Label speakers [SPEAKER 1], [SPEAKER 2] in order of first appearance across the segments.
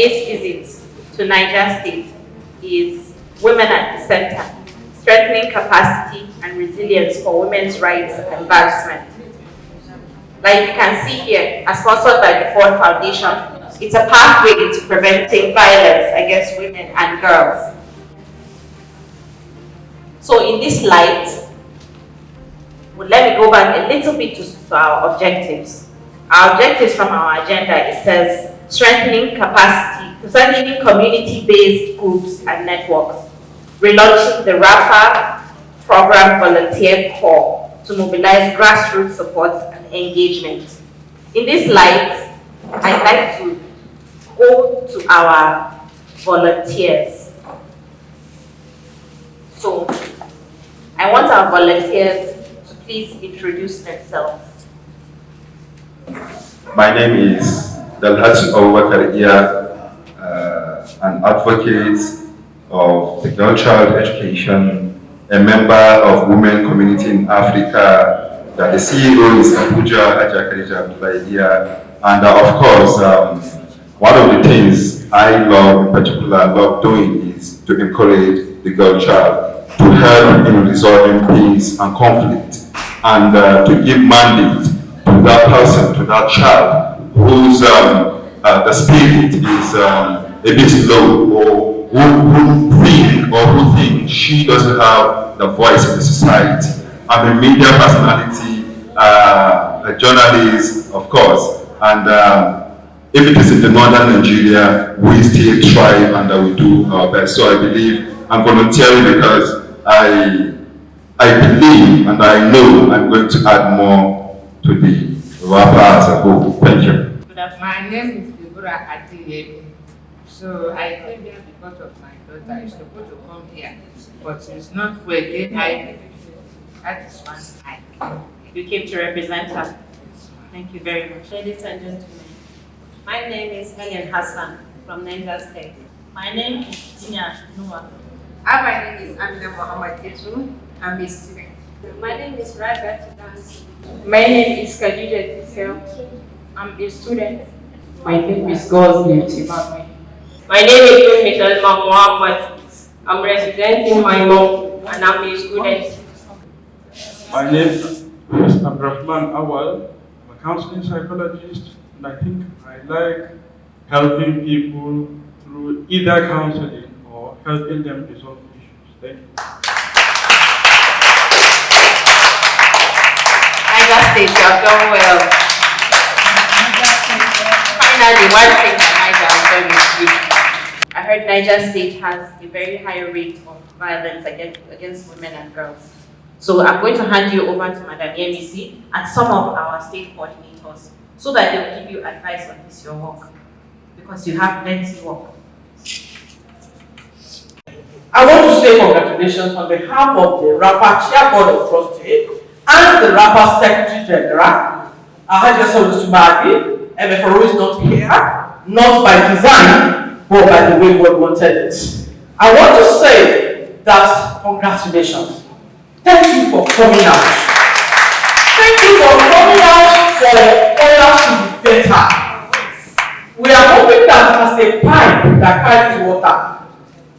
[SPEAKER 1] today's visit to Niger State is Women at the Center, Strengthening Capacity and Resilience for Women's Rights Advancement. Like you can see here, as sponsored by the Ford Foundation, it's a pathway to preventing violence against women and girls. So in this light, let me go back a little bit to our objectives. Our objectives from our agenda, it says strengthening capacity, strengthening community-based groups and networks, relaunching the WRAPA program volunteer corps to mobilize grassroots support and engagement. In this light, I'd like to go to our volunteers. So, I want our volunteers to please introduce themselves.
[SPEAKER 2] My name is Dalhatu Abubakar Iya, an advocate of the girl-child education, a member of Women Community in Africa, the CEO is Abuja Ajakarija Abdullahi, and of course, one of the things I love, in particular, love doing is to encourage the girl child to help in resolving peace and conflict, and to give mandate to that person, to that child whose the spirit is a bit low, or who thinks she doesn't have the voice in the society. I'm a media personality, a journalist, of course, and if it is in the northern Nigeria, we still try and we do our best. So I believe I'm volunteering because I believe and I know I'm going to add more to the WRAPA as a whole. Thank you.
[SPEAKER 3] My name is Deborah Atiyemi. So I came here because of my daughter. She's supposed to come here, but it's not well. That is one I.
[SPEAKER 1] You came to represent her. Thank you very much.
[SPEAKER 4] Ladies and gentlemen, my name is Helen Hassan from Niger State. My name is Tina Noah.
[SPEAKER 3] My name is Amina Muhammad Ketu. I'm a student.
[SPEAKER 4] My name is Rabat Dansi.
[SPEAKER 5] My name is Khadija Tisel. I'm a student. My name is Gosli Timami.
[SPEAKER 6] My name is Michelle Muhammad. I'm representing my mom and I'm a student.
[SPEAKER 7] My name is Abdurrahman Awal. I'm a counseling psychologist, and I think I like helping people through either counseling or helping them resolve issues. Thank you.
[SPEAKER 1] Niger State, you have done well. Finally, one thing that Niger has done is good. I heard Niger State has a very high rate of violence against women and girls. So I'm going to hand you over to Madam Yemisi and some of our state coordinators so that they will give you advice on this your work, because you have plenty work.
[SPEAKER 8] I want to say congratulations on behalf of the WRAPA Chair Board of Trustees and the WRAPA Secretary General, Haja Sumadi, MFRO is not here, not by design, but by the way God wanted it. I want to say that congratulations. Thank you for coming out. Thank you for coming out for others to be better. We are hoping that as a pipe that carries water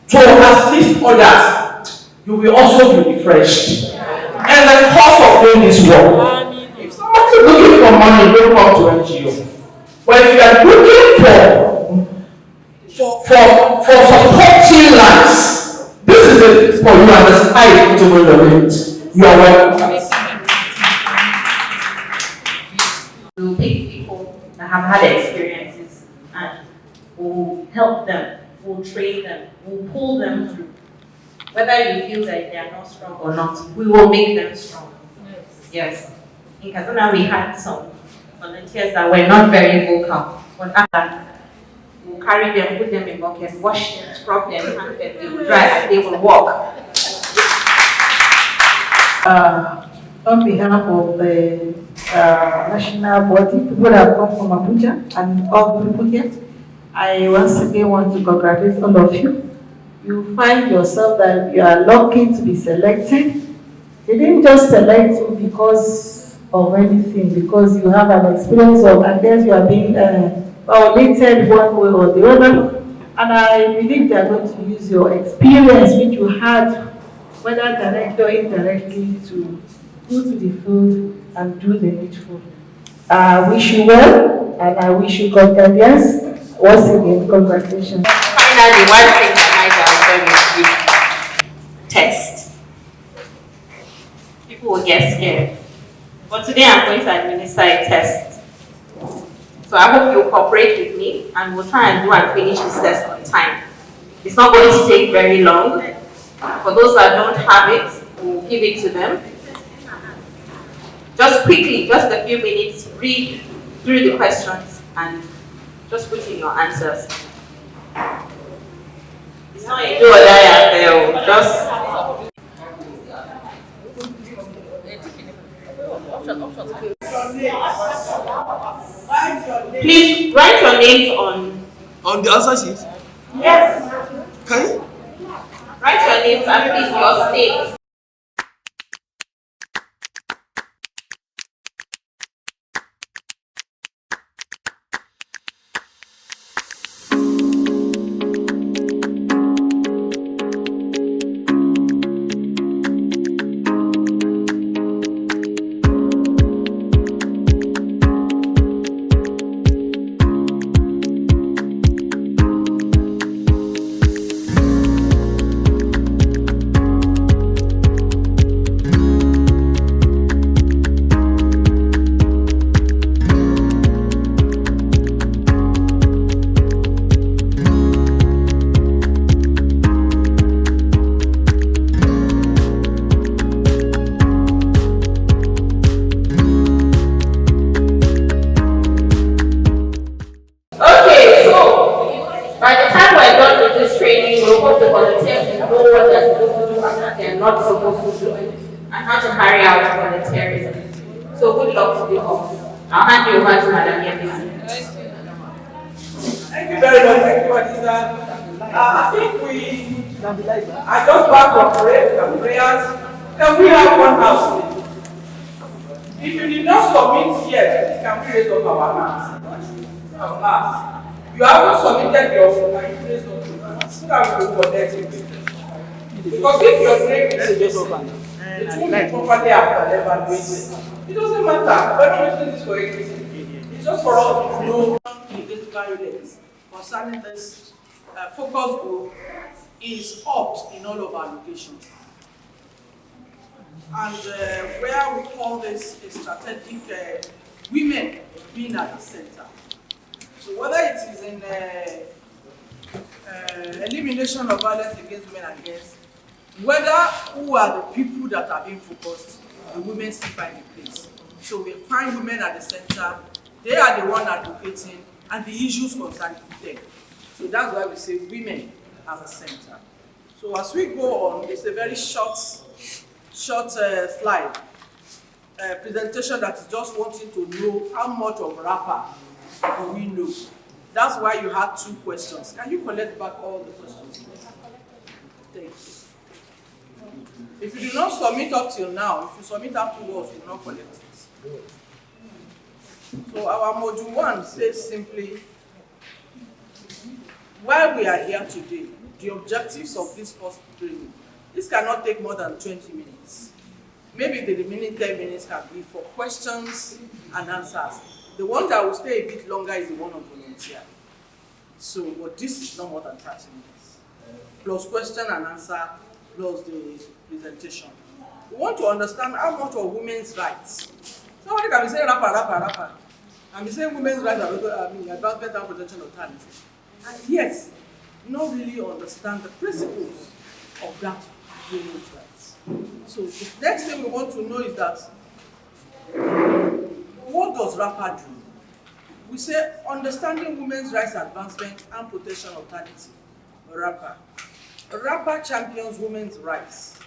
[SPEAKER 8] to assist others, you will also be refreshed. And the cost of doing this work, if someone is looking for money, don't come to NGO. But if you are looking for supporting lives, this is it for you, and the sky is to it. You are welcome.
[SPEAKER 1] We'll pick people that have had experiences and we'll help them, we'll train them, we'll pull them through. Whether you feel that they are not strong or not, we will make them strong. Yes. In Kaduna, we had some volunteers that were not very vocal, but after we'll carry them, put them in buckets, wash them, scrub them, hang them, they will dry and they will walk.
[SPEAKER 9] On behalf of the national body, people that have come from Abuja and all people here, I once again want to congratulate all of you. You find yourself that you are lucky to be selected. They didn't just select you because of anything, because you have an experience of, and then you are being violated one way or the other. And I believe they are going to use your experience which you had, whether directly or indirectly, to go to the field and do the needful. I wish you well, and I wish you God guidance. Once again, congratulations.
[SPEAKER 1] Finally, one thing that Niger has done is test. People will get scared. But today I'm going to administer a test. So I hope you'll cooperate with me and we'll try and do and finish this test on time. It's not going to take very long. For those that don't have it, we'll give it to them. Just quickly, just a few minutes, read through the questions and just put in your answers. It's not a do or die affair, just please write your names on
[SPEAKER 10] the answer sheet.
[SPEAKER 1] Yes.
[SPEAKER 10] Can you?
[SPEAKER 1] Write your names and please your state. Not supposed to do and how to carry out volunteerism. So good luck to you all. I'll hand you over to Madam Yemisi.
[SPEAKER 8] Thank you very much, Adisa. I think I just back from prayers. Can we have one house? If you did not submit yet, can we raise up our hands? You haven't submitted your raise up your hands. So that we will connect it. Because if your name is missing, it won't be properly evaluated. It doesn't matter. We're not using this for anything. It's just for us to know this violence concerning this focus group is opt in all of our locations. And where we call this a strategic women being at the center. So whether it is in elimination of violence against women and girls, whether who are the people that are being focused, the women still find a place. So we find women at the center, they are the one advocating, and the issues concerning them. So that's why we say women at the center. So as we go on, it's a very short slide, presentation that is just wanting to know how much of WRAPA do we know. That's why you had 2 questions. Can you collect back all the questions? Thank you. If you do not submit up till now, if you submit afterwards, you will not collect it. So our module 1 says simply, why we are here today, the objectives of this first training. This cannot take more than 20 minutes. Maybe the remaining 10 minutes can be for questions and answers. The one that will stay a bit longer is the one on volunteer. So, but this is not more than 30 minutes. Plus question and answer, plus the presentation. We want to understand how much of women's rights. Somebody can be saying rapper. And be saying women's rights are advancement and protection of talent. And yes, not really understand the principles of that women's rights. So the next thing we want to know is that, what does WRAPA do? We say understanding women's rights advancement and protection of talent. WRAPA. WRAPA champions women's rights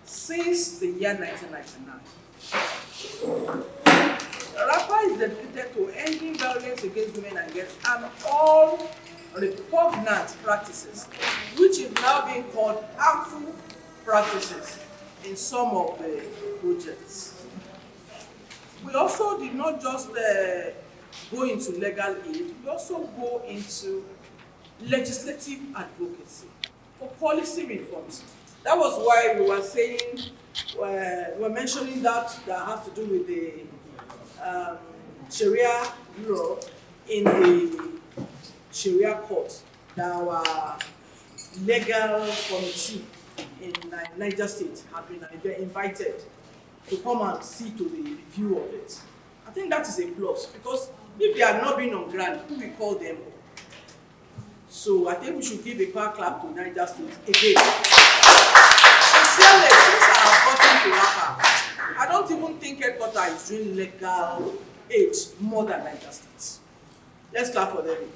[SPEAKER 8] since the year 1999. WRAPA is dedicated to ending violence against women and girls and all repugnant practices, which is now being called harmful practices in some of the projects. We also did not just go into legal aid, we also go into legislative advocacy for policy reforms. That was why we were saying, we were mentioning that has to do with the Sharia law in the Sharia court, that our legal committee in Niger State have been invited to come and see to the review of it. I think that is a plus, because if they had not been on ground, who will call them? So I think we should give a power clap to Niger State again. Sincerely, since I have gotten to WRAPA, I don't even think headquarters is doing legal aid more than Niger State. Let's clap for them again.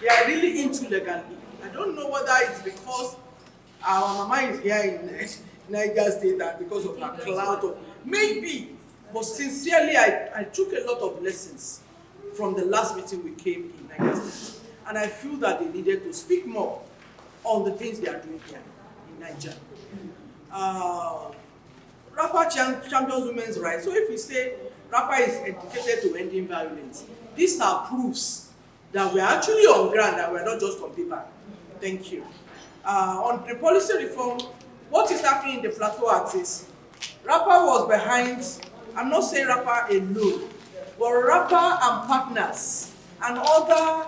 [SPEAKER 8] They are really into legal aid. I don't know whether it's because our mama is here in Niger State and because of her clout, or maybe, but sincerely, I took a lot of lessons from the last meeting we came in Niger State, and I feel that they needed to speak more on the things they are doing here in Niger. WRAPA champions women's rights. So if we say WRAPA is dedicated to ending violence, these are proofs that we are actually on ground and we are not just on paper. Thank you. On the policy reform, what is happening in the plateau axis? WRAPA was behind, I'm not saying WRAPA alone, but WRAPA and partners and other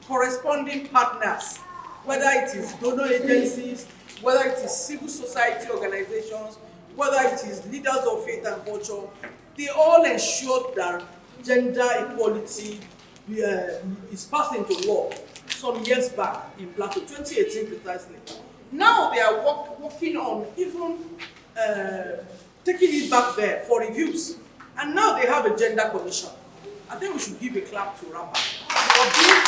[SPEAKER 8] corresponding partners, whether it is donor agencies, whether it is civil society organizations, whether it is leaders of faith and culture, they all ensured that gender equality is passed into law some years back in Plateau, 2018 precisely. Now they are working on even taking it back there for reviews. And now they have a gender commission. I think we should give a clap to WRAPA for being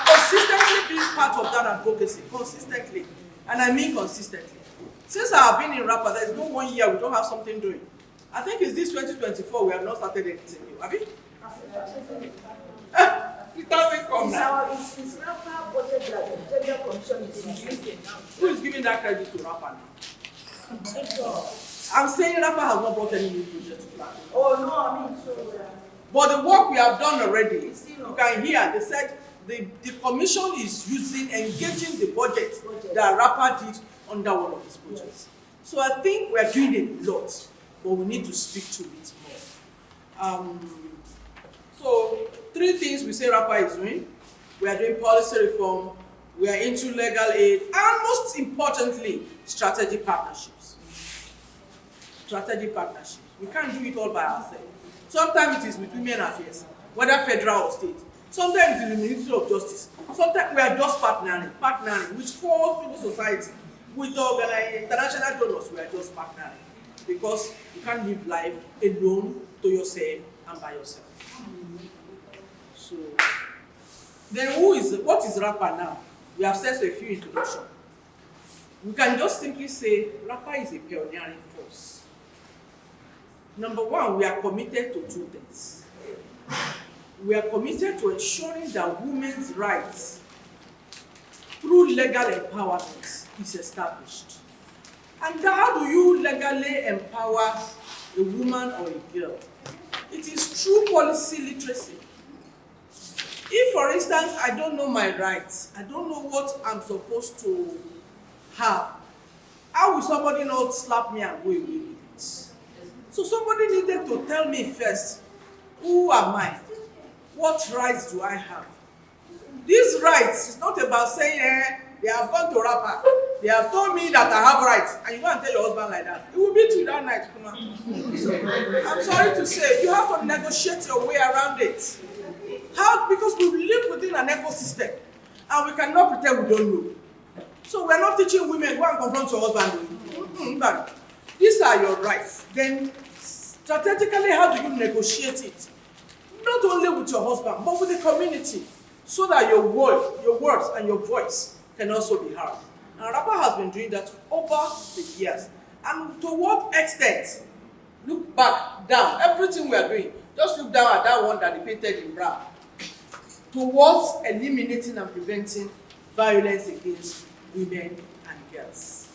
[SPEAKER 8] consistently being part of that advocacy, consistently. And I mean consistently. Since I have been in WRAPA, there is no 1 year we don't have something doing. I think it's this 2024 we have not started anything new. Have you? It doesn't come now.
[SPEAKER 9] It's WRAPA budget that the Gender Commission is using now.
[SPEAKER 8] Who is giving that credit to WRAPA now? I'm saying WRAPA has not brought any new project to plan.
[SPEAKER 9] Oh no, I mean so.
[SPEAKER 8] But the work we have done already, you can hear, they said the commission is engaging the budget that WRAPA did under one of these projects. So I think we're doing a lot, but we need to speak to it more. So 3 things we say WRAPA is doing. We are doing policy reform, we are into legal aid, and most importantly, strategic partnerships. Strategic partnerships. We can't do it all by ourselves. Sometimes it is with women affairs, whether federal or state. Sometimes it is the Ministry of Justice. Sometimes we are just partnering with core civil society, with international donors. We are just partnering because you can't live life alone to yourself and by yourself. So, then what is WRAPA now? We have said a few introductions. We can just simply say WRAPA is a pioneering force. Number 1, we are committed to 2 things. We are committed to ensuring that women's rights through legal empowerment is established. And how do you legally empower a woman or a girl? It is through policy literacy. If, for instance, I don't know my rights, I don't know what I'm supposed to have, how will somebody not slap me and go away with it? So somebody needed to tell me first, who am I? What rights do I have? These rights is not about saying, they have gone to WRAPA, they have told me that I have rights, and you go and tell your husband like that. It will beat you that night, come on. I'm sorry to say, you have to negotiate your way around it. How? Because we live within an ecosystem, and we cannot pretend we don't know. So we're not teaching women, go and confront your husband. But these are your rights. Then strategically, how do you negotiate it? Not only with your husband, but with the community, so that your words and your voice can also be heard. And WRAPA has been doing that over the years. And to what extent? Look back, down, everything we are doing, just look down at that one that they painted in brown. Towards eliminating and preventing violence against women and girls.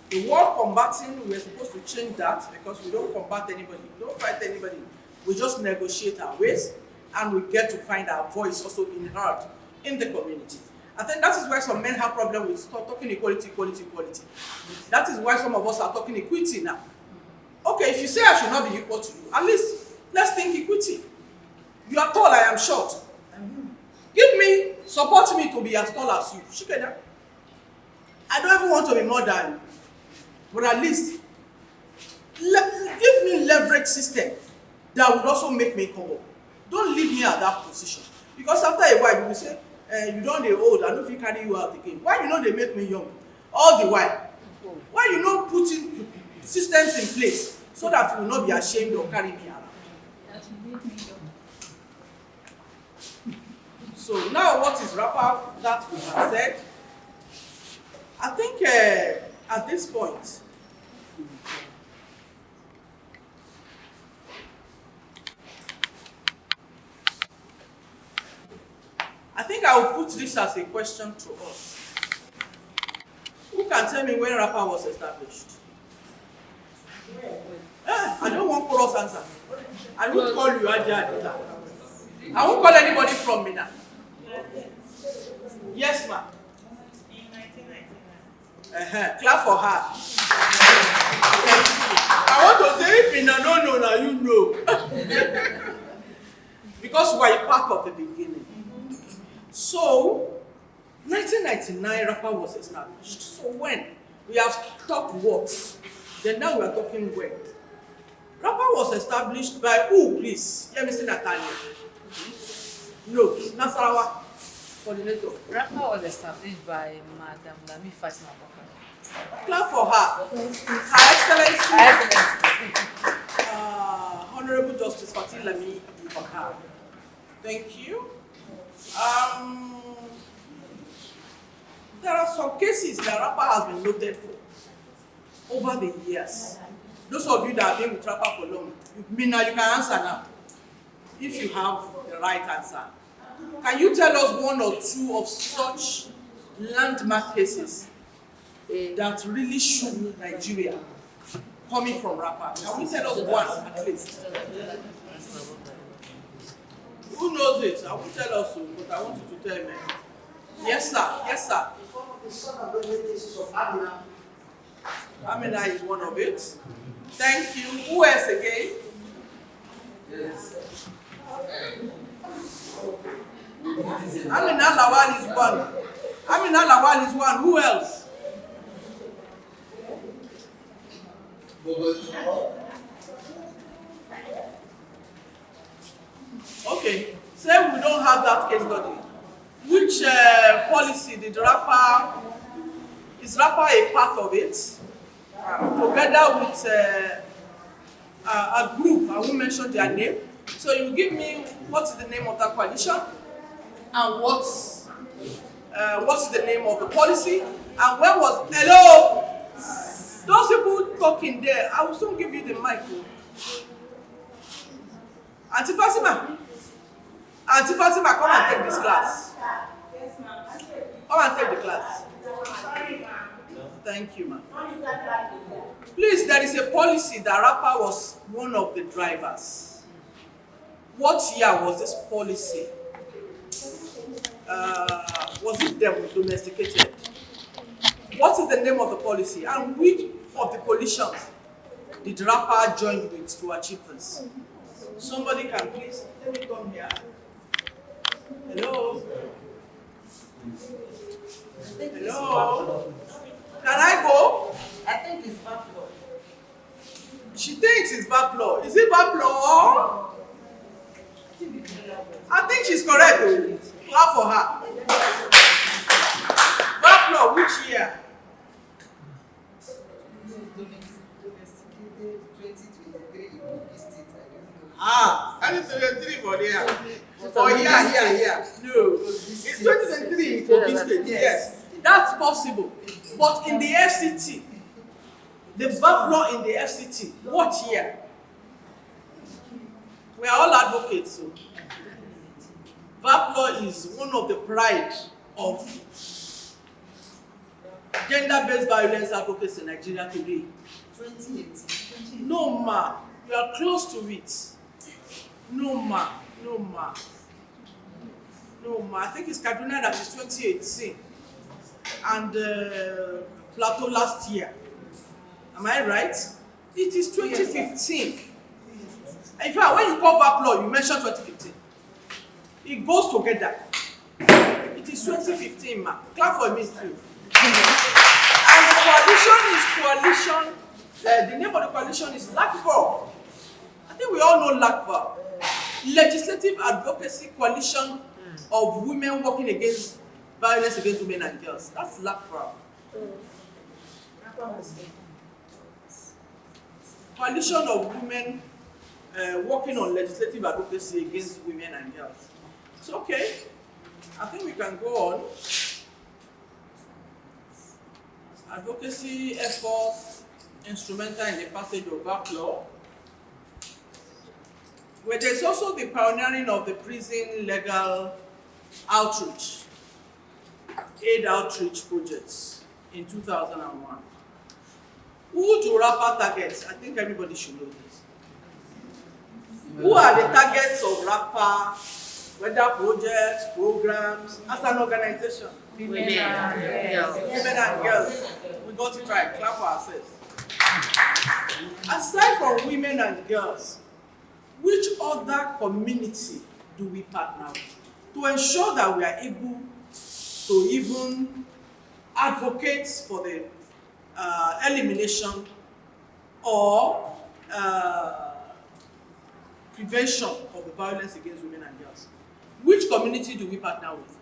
[SPEAKER 8] The word combating, we're supposed to change that because we don't combat anybody, we don't fight anybody. We just negotiate our ways and we get to find our voice also being heard in the community. I think that is why some men have problem with talking equality. That is why some of us are talking equity now. Okay, if you say I should not be equal to you, at least let's think equity. You are tall, I am short. Support me to be as tall as you. Shikena. I don't even want to be more than you. But at least, give me leverage system that would also make me come up. Don't leave me at that position. Because after a while, you will say, you don't dey old, I don't fit carry you out again. Why you know they make me young? All the while. Why you not putting systems in place so that you will not be ashamed of carrying me around? So now what is WRAPA that we have said? I think at this point, I think I will put this as a question to us. Who can tell me when WRAPA was established? I don't want chorus answer. I won't call you Aja. I won't call anybody from Minna. Yes, ma'am.
[SPEAKER 4] In 1999.
[SPEAKER 8] Clap for her. I want to say if Minna no, now you know. Because we are a part of the beginning. So, 1999, WRAPA was established. So when? We have talked what? Then now we are talking when. WRAPA was established by who, please? Let me see Natalia. No, Nasarawa. Coordinator.
[SPEAKER 3] WRAPA was established by Madam Lami Fatima Bakar.
[SPEAKER 8] Clap for her. Her Excellency. Honorable Justice Fatih Lami Bakar. Thank you. There are some cases that WRAPA has been noted for over the years. Those of you that have been with WRAPA for long, Minna, you can answer now. If you have the right answer. Can you tell us one or two of such landmark cases that really shook Nigeria coming from WRAPA? Can you tell us one at least? Who knows it? I won't tell us, but I want you to tell me. Yes, sir. Yes, sir. Amina is one of it. Thank you. Who else again? Yes. Amina Lawal is one. Amina Lawal is one. Who else? Okay. Say we don't have that case study. Which policy did WRAPA, is WRAPA a part of it? Together with a group, I won't mention their name. So you give me what is the name of that coalition and what's the name of the policy and when was, hello? Those people talking there, I will soon give you the mic. Auntie Fatima. Auntie Fatima, come and take this class. Come and take the class. Thank you, ma'am. Please, there is a policy that WRAPA was one of the drivers. What year was this policy? Was it domesticated? What is the name of the policy? And which of the coalitions did WRAPA join with to achieve this? Somebody can please, let me come here. Hello? Hello? Can I go?
[SPEAKER 9] I think it's backlog.
[SPEAKER 8] She thinks it's backlog. Is it backlog? I think she's correct though. Clap for her. Backlog, which year? Ah, I need to get 3 for there. For here. No. It's 2023 for this state. Yes. That's possible. But in the FCT, the backlog in the FCT, what year? We are all advocates. So. VAP law is one of the pride of gender-based violence advocacy in Nigeria today?
[SPEAKER 9] 2018.
[SPEAKER 8] No, ma. You are close to it. No, ma. No, ma. No, ma. I think it's Kaduna that is 2018. And Plateau last year. Am I right? It is 2015. In fact, when you call VAP law, you mention 2015. It goes together. It is 2015, ma. Clap for me too. And the coalition is coalition. The name of the coalition is LACVA. I think we all know LACVA. Legislative Advocacy Coalition of Women Working Against Violence Against Women and Girls. That's LACVA. Coalition of Women working on legislative advocacy against women and girls. It's okay. I think we can go on. Advocacy efforts instrumental in the passage of VAP law. Where there's also the pioneering of the prison legal outreach, aid outreach projects in 2001. Who do WRAPA targets? I think everybody should know this. Who are the targets of WRAPA, whether projects, programs, as an organization?
[SPEAKER 3] Women and girls.
[SPEAKER 8] Women and girls. We got it right. Clap for ourselves. Aside from women and girls, which other community do we partner with to ensure that we are able to even advocate for the elimination or prevention of the violence against women and girls? Which community do we partner with?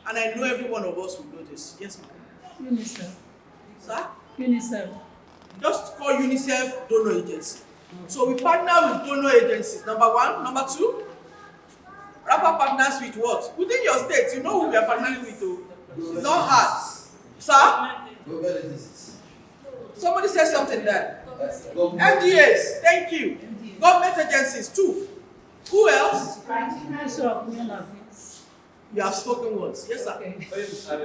[SPEAKER 8] And I know every one of us will know this. Yes, ma'am.
[SPEAKER 9] UNICEF.
[SPEAKER 8] Sir?
[SPEAKER 9] UNICEF.
[SPEAKER 8] Just call UNICEF donor agency. So we partner with donor agencies. Number one. Number two, WRAPA partners with what? Within your state, you know who we are partnering with. It's not hard. Sir? Somebody said something there. MDAs, thank you. Government agencies too. Who else? You have spoken words. Yes, sir. Faith and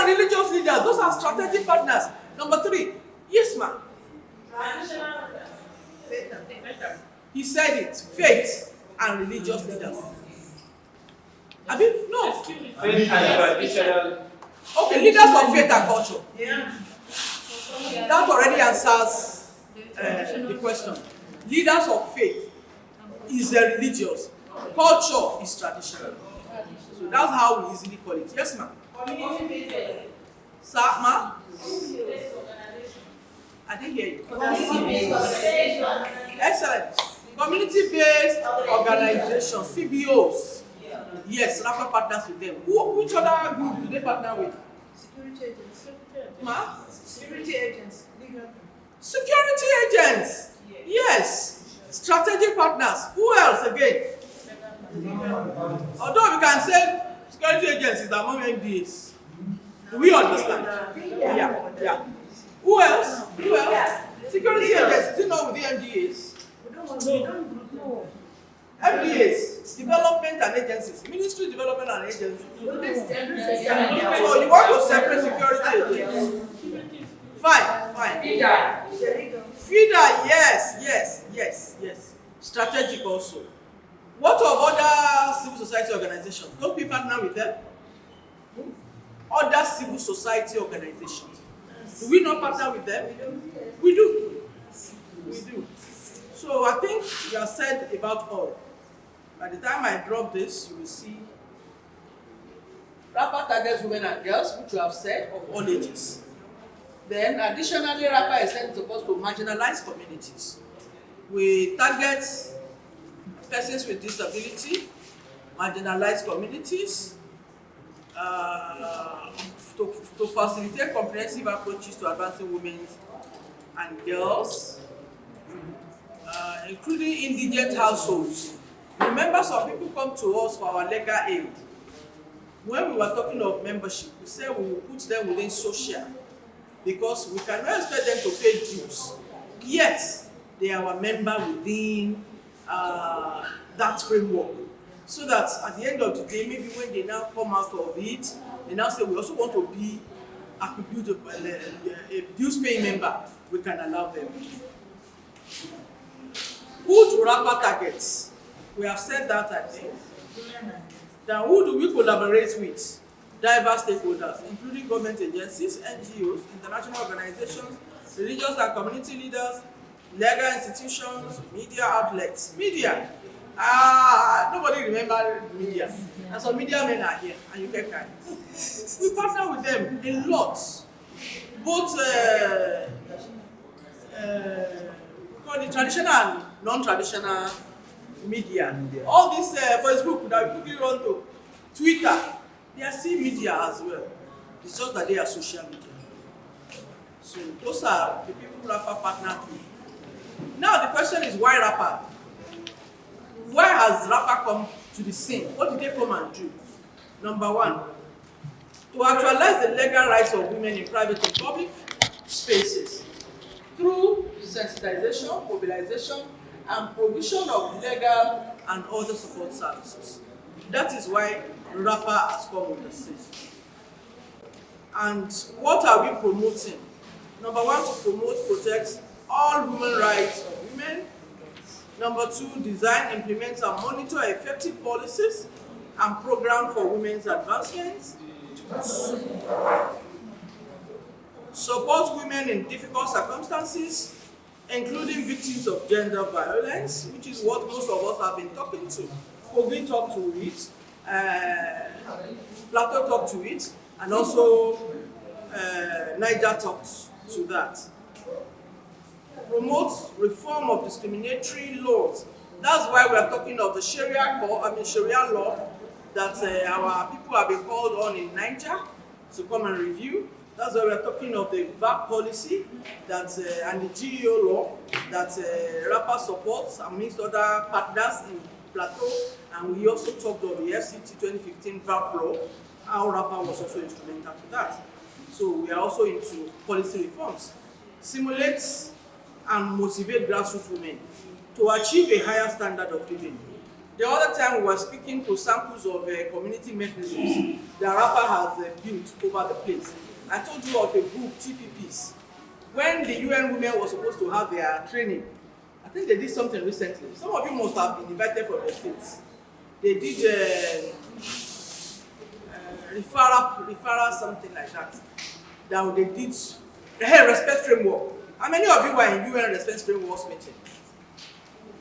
[SPEAKER 8] religious leaders. Those are strategic partners. Number three. Yes, ma'am. He said it. Faith and religious leaders. I mean, no.
[SPEAKER 6] Faith and traditional.
[SPEAKER 8] Okay, leaders of faith and culture. Yeah. That already answers the question. Leaders of faith is religious. Culture is traditional. So that's how we easily call it. Yes, ma'am. Sir, ma'am? I didn't hear you. Excellent. Community-based organizations, CBOs. Yes, WRAPA partners with them. Which other group do they partner with?
[SPEAKER 9] Security agents.
[SPEAKER 8] Ma?
[SPEAKER 9] Security agents.
[SPEAKER 8] Security agents. Yes. Strategic partners. Who else again? Although we can say security agents is among MDAs. Do we understand? Yeah. Who else? Security agents. Is it not with the MDAs? MDAs, development and agencies, ministry development and agencies. So you want to separate security agents? Fine. FIDA, yes. Strategic also. What of other civil society organizations? Don't we partner with them? Other civil society organizations. Do we not partner with them? We do. So I think we have said about all. By the time I drop this, you will see WRAPA targets women and girls, which you have said, of all ages. Then additionally, WRAPA is supposed to marginalized communities. We target persons with disability, marginalized communities, to facilitate comprehensive approaches to advancing women and girls, including indigent households. Remember, some people come to us for our legal aid. When we were talking of membership, we said we will put them within social, because we cannot expect them to pay dues. Yet, they are a member within that framework. So that at the end of the day, maybe when they now come out of it, they now say we also want to be attribute a dues-paying member, we can allow them. Who do WRAPA targets? We have said that, I think. Then who do we collaborate with? Diverse stakeholders, including government agencies, NGOs, international organizations, religious and community leaders, legal institutions, media outlets. Media. Nobody remembers media. And some media men are here, and you get kind. We partner with them a lot. Both the traditional and non-traditional media. All this Facebook that we quickly run to Twitter, they are still media as well. It's just that they are social media. So those are the people WRAPA partner with. Now the question is, why WRAPA? Why has WRAPA come to the scene? What did they come and do? Number one, to actualize the legal rights of women in private and public spaces through sensitization, mobilization, and provision of legal and other support services. That is why WRAPA has come on the scene. And what are we promoting? Number one, to promote, protect all human rights of women. Number two, design, implement, and monitor effective policies and programs for women's advancement. Support women in difficult circumstances, including victims of gender violence, which is what most of us have been talking to. Kogi talked to it, Plateau talked to it, and also Niger talked to that. Promote reform of discriminatory laws. That's why we are talking of the Sharia law that our people have been called on in Niger to come and review. That's why we are talking of the VAWG policy that, and the GEO law that WRAPA supports amidst other partners in Plateau. And we also talked of the FCT 2015 VAWG law, how WRAPA was also instrumental to that. So we are also into policy reforms. Simulate and motivate grassroots women to achieve a higher standard of living. The other time we were speaking to samples of community mechanisms that WRAPA has built over the place. I told you of a group, TPPs. When the UN women were supposed to have their training, I think they did something recently. Some of you must have been invited from the States. They did referral, something like that. That they did respect framework. How many of you were in UN respect framework meeting?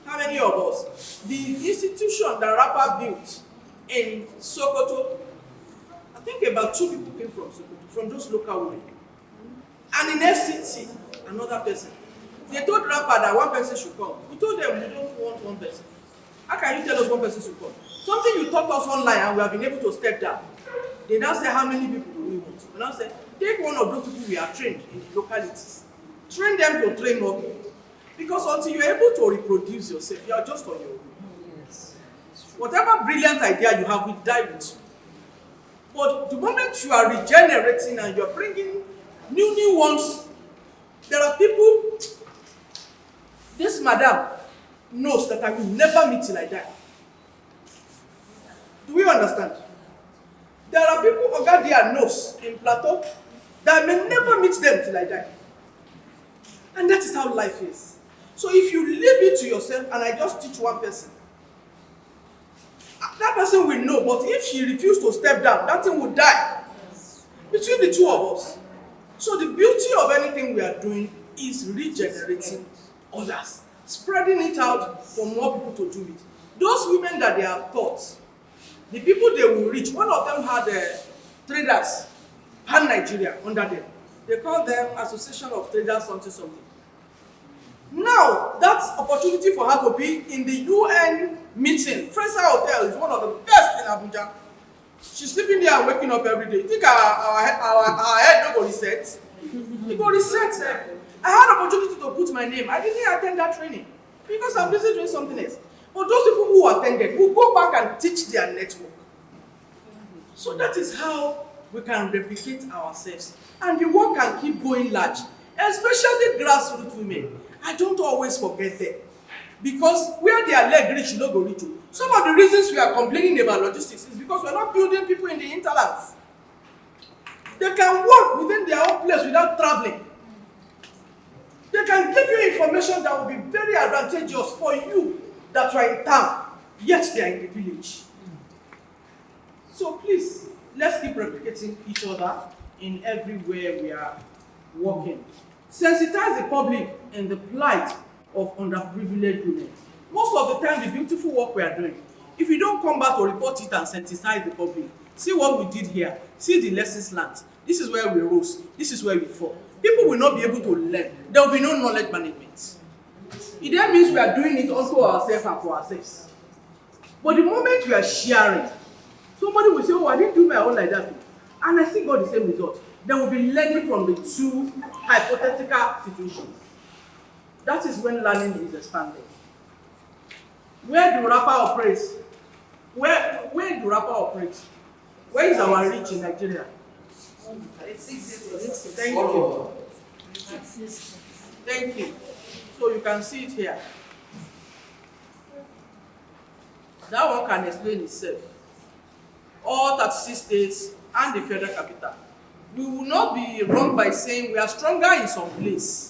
[SPEAKER 8] How many of us? The institution that WRAPA built in Sokoto, I think about 2 people came from Sokoto, from those local women. And in FCT, another person. They told WRAPA that 1 person should come. We told them we don't want 1 person. How can you tell us 1 person should come? Something you taught us online and we have been able to step down. They now say, how many people do we want? We now say, take one of those people we are trained in the localities. Train them to train more people. Because until you're able to reproduce yourself, you are just on your own. Yes. Whatever brilliant idea you have, we die with you. But the moment you are regenerating and you're bringing new ones, there are people, this madam knows that I will never meet till I die. Do we understand? There are people who got their nose in Plateau that I may never meet them till I die. And that is how life is. So if you leave it to yourself and I just teach 1 person, that person will know, but if she refuses to step down, that thing will die between the 2 of us. So the beauty of anything we are doing is regenerating others, spreading it out for more people to do it. Those women that they have taught, the people they will reach, one of them had traders, pan-Nigeria under them. They call them Association of Traders something. Now, that opportunity for her to be in the UN meeting, Fraser Hotel is one of the best in Abuja. She's sleeping there and waking up every day. You think our head don't go reset? It go reset. I had opportunity to put my name. I didn't attend that training because I'm busy doing something else. But those people who attended will go back and teach their network. So that is how we can replicate ourselves. And the work can keep going large, especially grassroots women. I don't always forget them. Because where their leg reach, you don't go reach. Some of the reasons we are complaining about logistics is because we're not building people in the hinterlands.
[SPEAKER 11] They can work within their own place without traveling. They can give you information that will be very advantageous for you that are in town, yet they are in the village. So please, let's keep replicating each other in everywhere we are working. Sensitize the public in the plight of underprivileged women. Most of the time, the beautiful work we are doing, if you don't come back to report it and sensitize the public, see what we did here, see the lessons learned. This is where we rose, this is where we fall. People will not be able to learn. There will be no knowledge management. It then means we are doing it unto ourselves and for ourselves. But the moment we are sharing, somebody will say, oh, I didn't do my own like that, and I still got the same result. They will be learning from the two hypothetical situations. That is when learning is expanded. Where do WRAPA operate? Where do WRAPA operate? Where is our reach in Nigeria? Thank you. Thank you. So you can see it here. That one can explain itself. All 36 states and the federal capital. We will not be wrong by saying we are stronger in some place